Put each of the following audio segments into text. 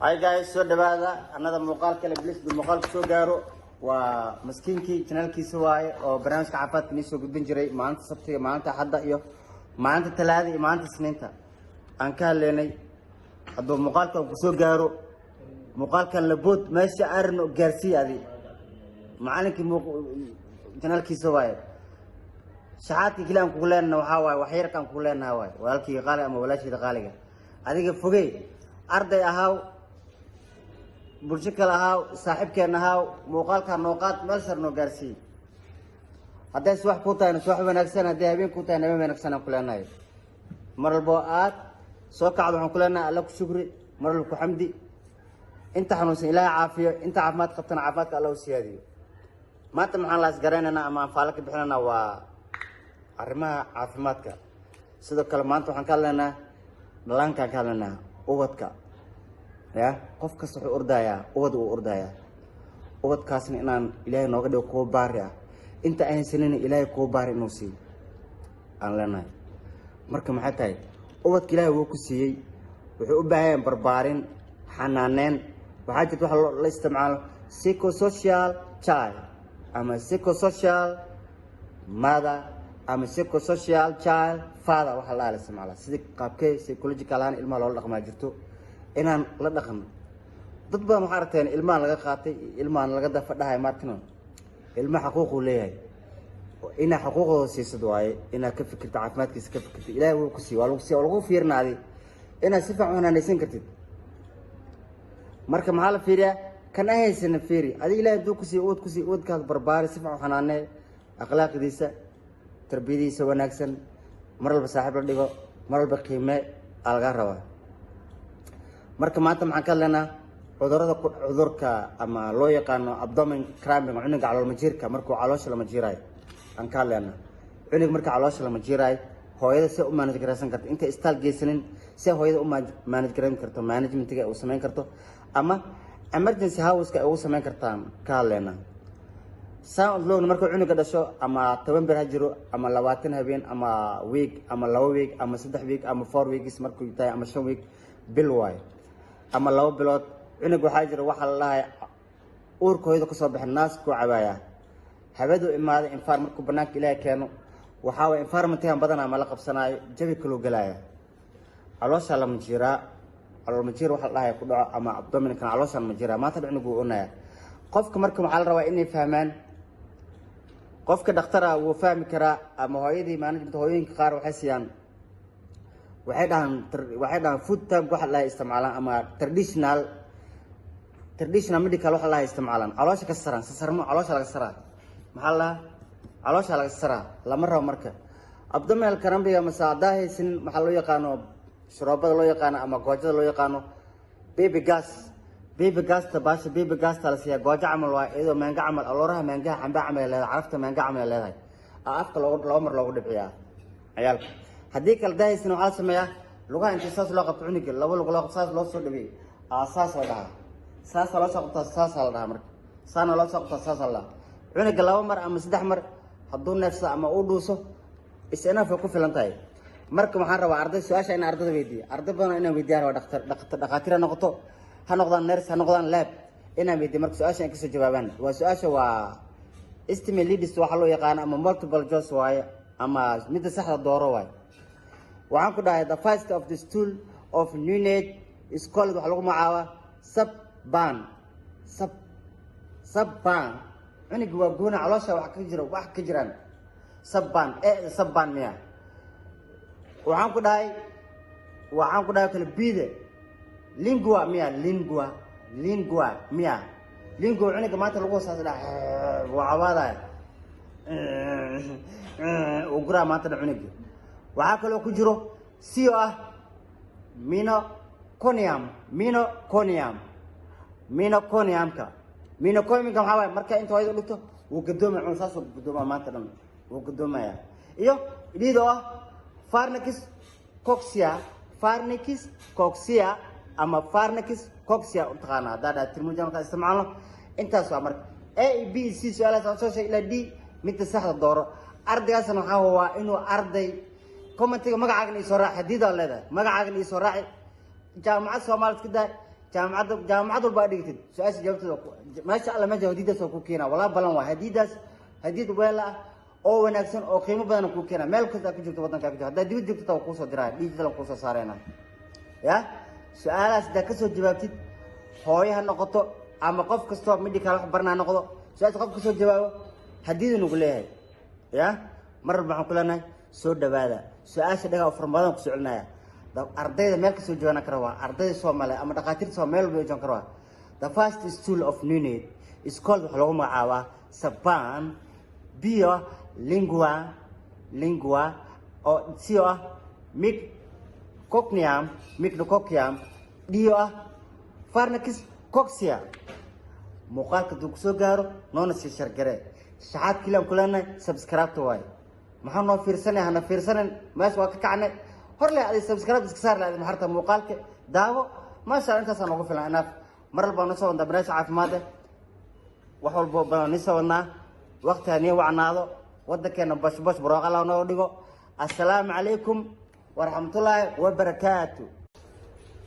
Hi guys, so dhawaada anada muuqaal kale bliss muuqaalka soo gaaro waa maskiinkii channelkiisa waaye oo barnaamijka caafimaadka ni soo gudbin jiray maalinta sabtiga maalinta hadda iyo maalinta talaada iyo maalinta isniinta aan ka hadlaynay hadduu muuqaalka ku soo gaaro muuqaalkan la bood meesha arno gaarsiiyay macallinkii channelkiisa waaye shaxaadkii kale aan ku leenahay waxa waaye wax yar kan ku leenahay waaye walaalkii qaali ama walaashii qaaliga adiga fogey arday ahaaw bulsho kale ahaaw saaxiibkeena ahaaw muuqaalka nooqaad meel sar noo gaarsiiyay hadday wax ku tahay wax wanaagsan hadday habeen ku tahay habeen wanaagsan aan ku leenahay mar walba aad soo kacdo waxaan ku leenahay alla ku shukri mar walba ku xamdi inta xanuunsan ilaahay caafiyo inta caafimaad qabtana caafimaadka alla u siyaadiyo maanta maxaan la isgaranaynaa ama aan faalo ka bixinaynaa waa arrimaha caafimaadka sidoo kale maanta waxaan ka hadlaynaa dhallaankaan ka hadlaynaa ubadka ya qof kasta wuxuu ordayaa ubad uu ordayaa ubadkaasna inaan ilaahay nooga dhigo kuwa baari ah inta aan haysanina ilaahay kuwa baari inuu siiyo aan leenahay marka maxay tahay ubadka ilaahay wuu ku siiyey wuxuu u baahan yahay barbaarin xanaaneyn waxaa jirta waxa la isticmaalo psychosocial child ama psychosocial mother ama psychosocial child father waxa la isticmaalaa sidii qaabkee psychological aan ilmaha loola dhaqmaa jirto inaan la dhaqan dad badan waxay aragteen ilmaha laga qaatay ilmaha laga dafadhahay martino ilmaha xuquuqu leeyahay ina xuquuqooda siisad waaye ina ka fikirta caafimaadkiisa ka fikirta ilaahay wuu ku siiyay waa lagu fiirnaaday ina si fiican u hanaysan kartid marka maxaa la fiiriyaa kan ahaysan fiiri adiga ilaahay duu ku siiyay ku siiyay wadkaas barbaari si fiican u hanaanay akhlaaqdiisa tarbiyadiisa wanaagsan mar walba saaxiib la dhigo mar walba qiime laga rabaa marka maanta maxaan ka hadlaynaa cudurka ama loo yaqaano abdomen cramping cunuga calool majiirka markuu caloosha lama jiirayo aan ka hadlaynaa cunuga marka caloosha lama jiirayo hooyada si u manage garaysan karto inta istaal geysanin si hooyada u manage garayn karto managementiga uu sameyn karto ama emergency house-ka ay ugu sameyn kartaan ka hadlaynaa saan loogna markuu cunuga dhasho ama 10 bir ha jiro ama 20 habeen ama week ama 2 week ama 3 week ama 4 weeks markuu tahay ama 5 week bil waay ama 2 bilood cunug waxaa jira waxa la lahay uurkooda ka soo baxay naas ku cabaaya habadu imaada infaar markuu banaanka ilaahay keeno waxa way environment-ka badan ama la qabsanayo jawi kale galaya caloosha la majiraa calool majir waxa la lahay ku dhaco ama abdomen kan caloosha la majiraa maanta cunugu uu oonaya qofka marka waxa la rabaa inay fahmaan qofka dhakhtar uu fahmi karaa ama hooyadii management hooyinka qaar waxay siiyaan waxay dhahan food tag waxa la isticmaalaan ama traditional medical waxa la isticmaalaan caloosha ka saran sarmo caloosha laga saraa maxaa la caloosha laga saraa lama rabo marka abdominal cramping ama saadahaysin waxa loo yaqaano shurubada loo yaqaano ama goojada loo yaqaano baby gas tabaasha baby gas la siya gooja camal waa iyadoo manga camal alooraha mangaha xamba camal leedahay carafta manga camal leedahay afka loo mar loogu dhibciyaa ciyaalka haddii kala daahaysin waxa la sameeyaa lugaha inta saas loo qabto cunuga laba lug loo qabto saas loo soo dhabeeyay saas la dhahaa saas loo soo qabto saas la dhahaa marka saana loo soo qabto saas la cunuga laba mar ama saddex mar hadduu neefsa ama uu dhuuso isna ku filan tahay marka waxaan rabaa arday su'aasha in ardayda weydiiyo arday badan inaan weydiiyaan waa dhaqaatiir noqoto ha noqdaan nurse ha noqdaan lab inaan weydiiyo marka su'aasha in ka soo jawaabaan waa su'aasha waa estimate leaders waxa loo yaqaan ama multiple choice waaye ama mid saxda dooro waaye waxaan ku dhahay the first of the stool of neonate is called waxa lagu magacaabaa subban cunuga waa goona caloosha wax ka jiraan subban miya waxaan ku dhahay kala biide lingua miya lingua miya lingua cunuga maanta lagu hoosaas dhahay waa cawaadaya uu guraa maanta dha cunuga waxaa kaloo ku jiro si oo ah minoconiumka waxaa waaye marka inta hooyada dhigto wuu gadoomaya cunug saas wuu gadoomaya maanta dhan wuu gadoomaya iyo idhiid oo ah farnakis coxia ama farnakis coxia u taqaana haddaa dhaha tirmujan markaa isticmaalno intaas waa marka a b c su-aalahaas aan soo sheeg ilaa d midda saxda dooro ardaygaasna waxaa waa inuu arday commentiga magacaagan isoo raaci hadiida leedahay magacaagan isoo raaci jaamacad Soomaaliyeed ka daa جامعة البادية سؤال جاوبته ما شاء الله ما جاوب هديدة سو كوكينا ولا بلان واحد هديد ولا أو ونكسن أو قيمة بدنا كوكينا مالك كذا كجبت وطن كجبت هذا ديوت جبت تو قوسة دراي ديجيتال قوسة صارينا يا سؤال أصدق كسر جوابتي هاي هالنقطة أما قف كسر مدي كلام برنا نقطة سؤال قف كسر جواب هديد نقوله يا مرة معهم كلنا سود هذا سؤال صدق أفرم بدنا كسرنا يا أرضي مالك كسر جوانا كروا أرضي سوامله أما دكاترة سوامل بيجون كروا the first stool of unit is called haloma awa saban bio lingua or sio mic cocnium dio farnakis coxia muuqaalka duu kusoo gaaro noona sii shargare saxaad kilan kulana subscribe to way maxaan noo fiirsanay hana fiirsanan meesh waa ka kacnay hor le aad subscribe iska saar lahayd maxarta muuqaalka daawo ma sha Allah intaas aan ugu filan anaaf mar walba noo wada barnaamij caafimaad wax walba baan nisoo wadnaa waqtigan wacnaado wadankeena bash barooqa la noo dhigo assalaamu calaykum warahmatullaahi wabarakaatuh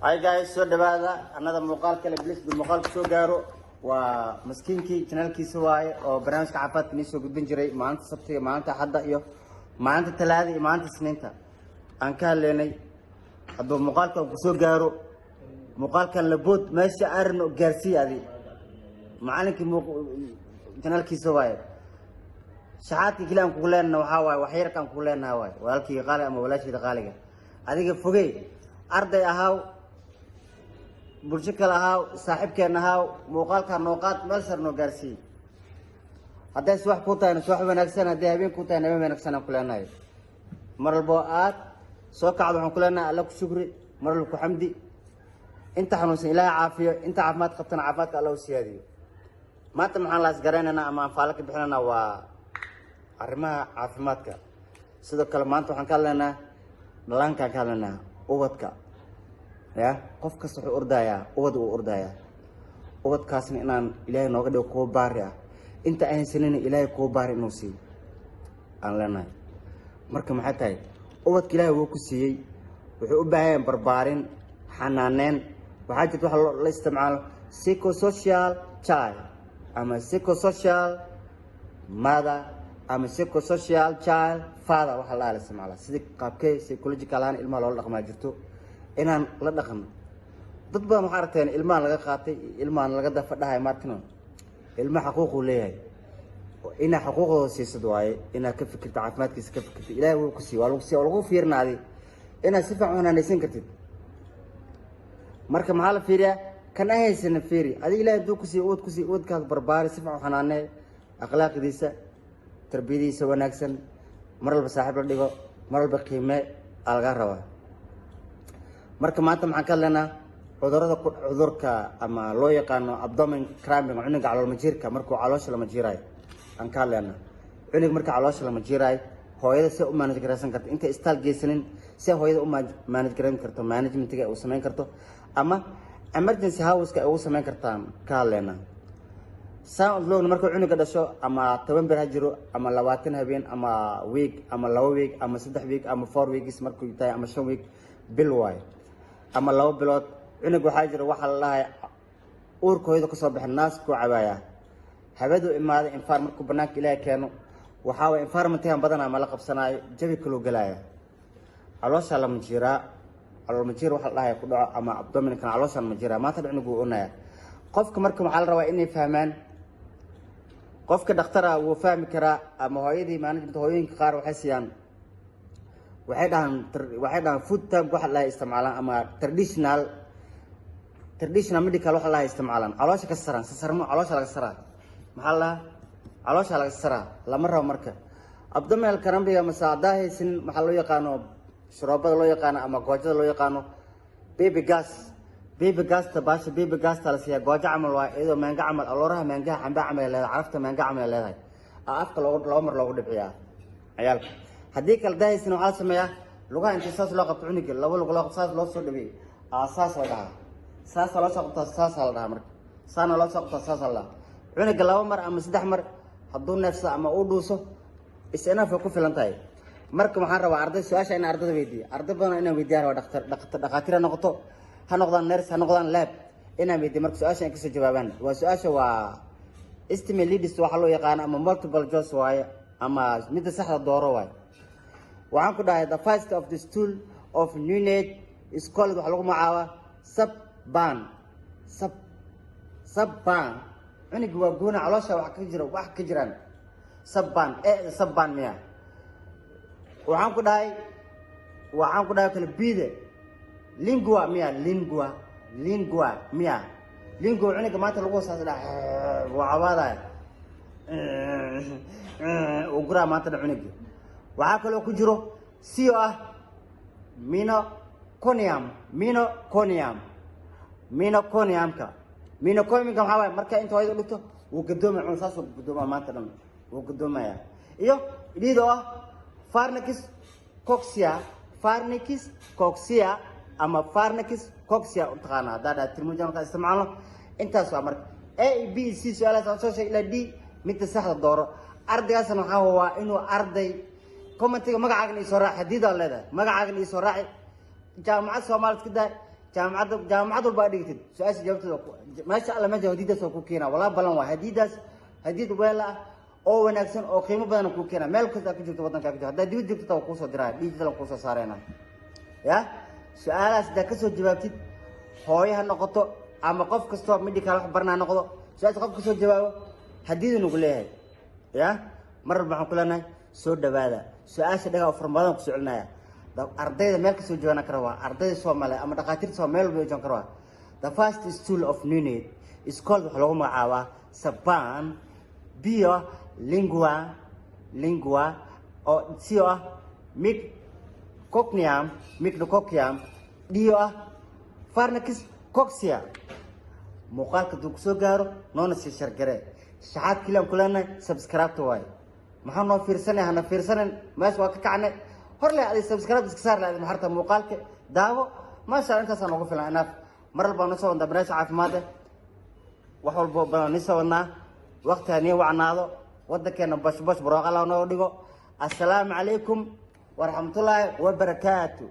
hi guys soo dhawaada anada muuqaal kale please muuqaalka soo gaaro waa maskiinkii channelkiisa waaye oo barnaamijka caafimaadka nisoo gudbin jiray maanta sabtiga maanta hadda iyo maanta talaada iyo maanta isniinta aan ka hadlaynay hadduu muuqaalka ku soo gaaro muuqaalkan la bood meesha arno gaarsiiyay macallinkii channelkiisa waaye shahaadkii kilaan ku leenna waxa waaye wax yar kan ku leenna waaye walaalkii qaali ama walaashii qaaliga adiga fogey arday ahaaw bulsho kale ahaaw saaxiibkeena ahaaw muuqaalka nooqaad meel sar noo gaarsiiyay hadday wax ku tahay wax wanaagsan hadday habeen ku tahay habeen wanaagsan ku leenahay mar walba aad soo kacdo waxaan ku leenahay alla ku shukri mar walba ku xamdi inta xanuunsan ilaahay caafiyo inta caafimaad qabtana caafimaadka alla u siyaadiyo maanta maxaan la asgaraynaa ama faala ka bixinana waa arrimaha caafimaadka sidoo kale maanta waxaan ka hadlaynaa dhallaanka ka hadlaynaa ubadka ya qof kasta wuxuu ordayaa ubad uu ordayaa ubadkaasna inaan ilaahay nooga dhigo kuwa baari ah inta aan sanina ilaahay kuwa baari inuu siiyo aan leenahay marka maxay tahay ubadka ilaahay wuu ku siiyey wuxuu u baahan yahay barbaarin xanaaneen waxaa jirta waxa la isticmaalo psychosocial child ama psychosocial mother ama psychosocial child father waxa la isticmaala sidii qaabkee psychological aan ilmaha loo dhaqmaa jirto inaan la dhaqano dad badan waxay aragteen ilmaha laga qaatay ilmaha laga dafadhahay markano ilmaha xuquuq uu leeyahay ina xuquuqdooda siisad waaye ina ka fikirta caafimaadkiisa ka fikirta ilaahay wuu ku siiyay waa lagu fiirnaaday ina si fiican u hanaysan kartid marka maxaa la fiiriyaa kan ahaysan fiiri adiga ilaahay duu ku siiyay ku siiyay kaas barbaari si fiican u hanaanay akhlaaqdiisa tarbiyadiisa wanaagsan mar walba saaxiib la dhigo mar walba qiime alga raba marka maanta maxaan ka hadlaynaa cudurka ama loo yaqaano abdomen cramping cunuga calool majiirka markuu caloosha lama jiirayo aan ka hadlaynaa cunuga marka caloosha lama jiirayo hooyada si u manage garaysan karto inta istaal geysanin si hooyada u manage garan karto managementiga uu sameyn karto ama emergency house-ka ay ugu sameyn kartaan ka hadlaynaa saan loogna markuu cunuga dhasho ama 10 bir ha jiro ama 20 habeen ama week ama 2 week ama 3 week ama 4 weeks markuu tahay ama 5 week bil waay ama 2 bilood cunuga waxaa jira waxa la lahay uurkooda ka soo baxay naas ku cabaaya habadu imaada infaar markuu banaanka ilaahay keeno waxa way environment-kan badan ama la qabsanayo jabi kala galaya caloosha la majiraa calool majir waxa la lahay ku dhaco ama abdomen-kan caloosha la majiraa maanta cunugu uu oonaya qofka marka waxa la rabaa inay fahmaan qofka dhakhtar ah wuu fahmi karaa ama hooyadii management hooyooyinka qaar waxay siiyaan waxay dhahan food type waxa la isticmaalaan ama traditional medical waxa la isticmaalaan caloosha ka saran sasarmo caloosha laga saraa maxaa la caloosha laga saraa lama rabo marka abdominal crampiga masaadahaysin waxa loo yaqaano shurubada loo yaqaano ama goojada loo yaqaano baby gas tabaasha baby gas la siya goojo amal waa iyadoo maanga amal alooraha maangaha xamba amal leedahay carafta maanga amal leedahay afka loo mar loogu dhibciyaa ciyaalka haddii kala dahaysin waxa sameeyaa lugaha inta saas loo qabto cunuga laba lug loo qabto saas loo soo dhabeeyay saas la dhahaa saas loo soo qabto saas la dhahaa marka saana loo soo qabto saas la cunuga laba mar ama saddex mar hadduu neefsa ama uu dhuuso isna ku filan tahay marka waxaan rabaa arday su'aasha in ardayda weydiiyo arday badan inaan weydiiyaan waa dhaqaatiir noqoto ha noqdaan nurse ha noqdaan lab inaan weydiiyo marka su-aasha kasoo jawaabaan waa su-aasha waa estimate leaders waxa loo yaqaan ama multiple choice waaye ama midda saxda dooro waaye waxaan ku dhahay the first of the stool of nunate is called waxa lagu magacaabaa sabban cuniga waa goona caloosha wax ka jiraan sabban sabban miya waxaan ku dhahay kala biide lingua miya lingua miya lingua cuniga maanta lagu hoosaas dhahay waa cabaadaya uu guraa maanta dha cuniga waxaa kaloo ku jiro si oo ah minoconiumka maxaa waaye marka inta hooyada dhigto wuu gadoomaya cunug saas wuu gadoomaya maanta dhan wuu gadoomaya iyo dhiid oo ah Farnakis coxia ama Farnakis coxia u taqaana haddaa tilmaamaha ka isticmaalo intaas waa marka A B C su'aalahaas aan soo sheegay ilaa D midda saxda dooro ardaygaasna waxaa waa inuu arday commentiga magacaaga ii soo raaci hadiida leedahay magacaaga ii soo raaci jaamacad Soomaaliyeed ka daa jaamacad walba dhigtid su'aasha jawaabteeda meesha alla meesha hadiidaas oo ku keenaa walaa balan waa hadiid weel ah oo wanaagsan oo qiimo badan ku keenaa meel kasta ka jirto wadanka ka jirto hadda dibad joogto taa ku soo diraa digital ku soo saarayna ya su'aalahaas da ka soo jawaabtid hooyaha noqoto ama qof kasto medical wax barnaa noqdo su'aasha qof ka soo jawaabo hadiid inuu leeyahay ya mar waxaan ku leenahay soo dhawaada su'aasha dhaga farmadan ku socolinaya ardayda meel ka soo jawaana karaa ardayda Soomaaliyeed ama dhaqaatiirta Soomaaliyeed way joon karaa the first stool of nunate is called waxa lagu magacaabaa sabban bio lingua oo sio ah micrococcium dio ah Farnakis coxia muuqaalka duu soo gaaro noona si shargare shaxaad kilaan kulana subscribe to way maxaa noo fiirsanay hana fiirsanan meesha waa ka kacnay hor le aad subscribe iska saar lahayd maxarta muuqaalka daawo ma sha Allah intaas aan ugu filan inaaf mar walba noo soo wada barnaamij caafimaad wax walba baan nisoo wadnaa waqtiga wacnaado wadankeena bash barwaaqo la noo dhigo assalaamu calaykum wa rahmatullaahi wa barakaatuh